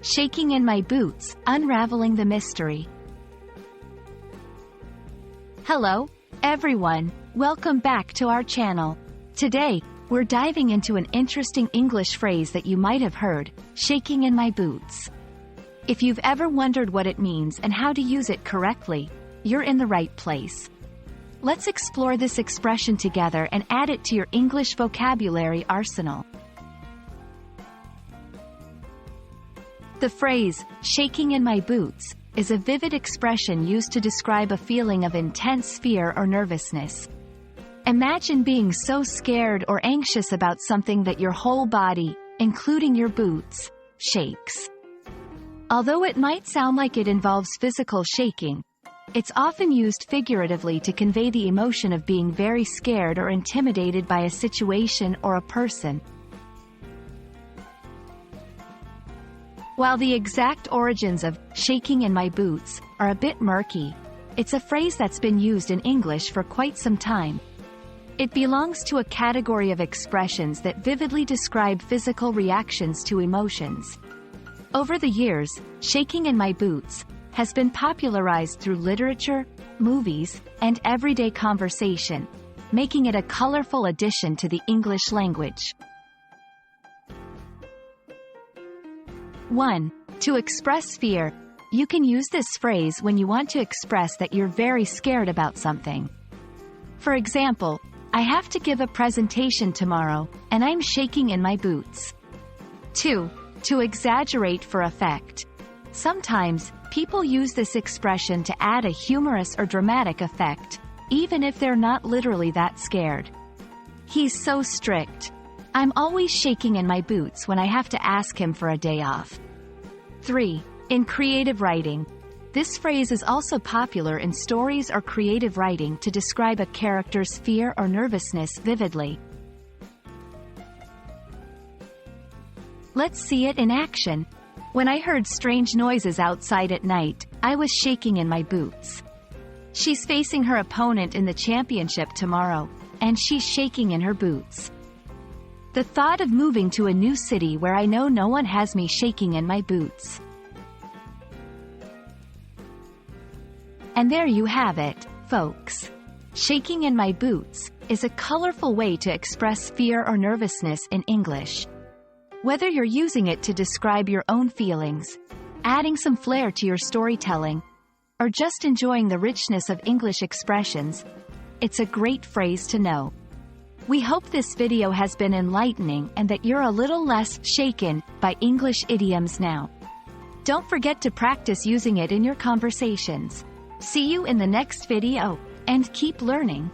Shaking in my boots, unraveling the mystery. Hello, everyone. Welcome back to our channel. Today, we're diving into an interesting English phrase that you might have heard, shaking in my boots. If you've ever wondered what it means and how to use it correctly, you're in the right place. Let's explore this expression together and add it to your English vocabulary arsenal. The phrase, shaking in my boots, is a vivid expression used to describe a feeling of intense fear or nervousness. Imagine being so scared or anxious about something that your whole body, including your boots, shakes. Although it might sound like it involves physical shaking, it's often used figuratively to convey the emotion of being very scared or intimidated by a situation or a person. While the exact origins of shaking in my boots are a bit murky, it's a phrase that's been used in English for quite some time. It belongs to a category of expressions that vividly describe physical reactions to emotions. Over the years, shaking in my boots has been popularized through literature, movies, and everyday conversation, making it a colorful addition to the English language. 1. To express fear. You can use this phrase when you want to express that you're very scared about something. For example, I have to give a presentation tomorrow, and I'm shaking in my boots. 2. To exaggerate for effect. Sometimes, people use this expression to add a humorous or dramatic effect, even if they're not literally that scared. He's so strict. I'm always shaking in my boots when I have to ask him for a day off. 3. In creative writing. This phrase is also popular in stories or creative writing to describe a character's fear or nervousness vividly. Let's see it in action. When I heard strange noises outside at night, I was shaking in my boots. She's facing her opponent in the championship tomorrow, and she's shaking in her boots. The thought of moving to a new city where I know no one has me shaking in my boots. And there you have it, folks. Shaking in my boots is a colorful way to express fear or nervousness in English. Whether you're using it to describe your own feelings, adding some flair to your storytelling, or just enjoying the richness of English expressions, it's a great phrase to know. We hope this video has been enlightening and that you're a little less shaken by English idioms now. Don't forget to practice using it in your conversations. See you in the next video, and keep learning.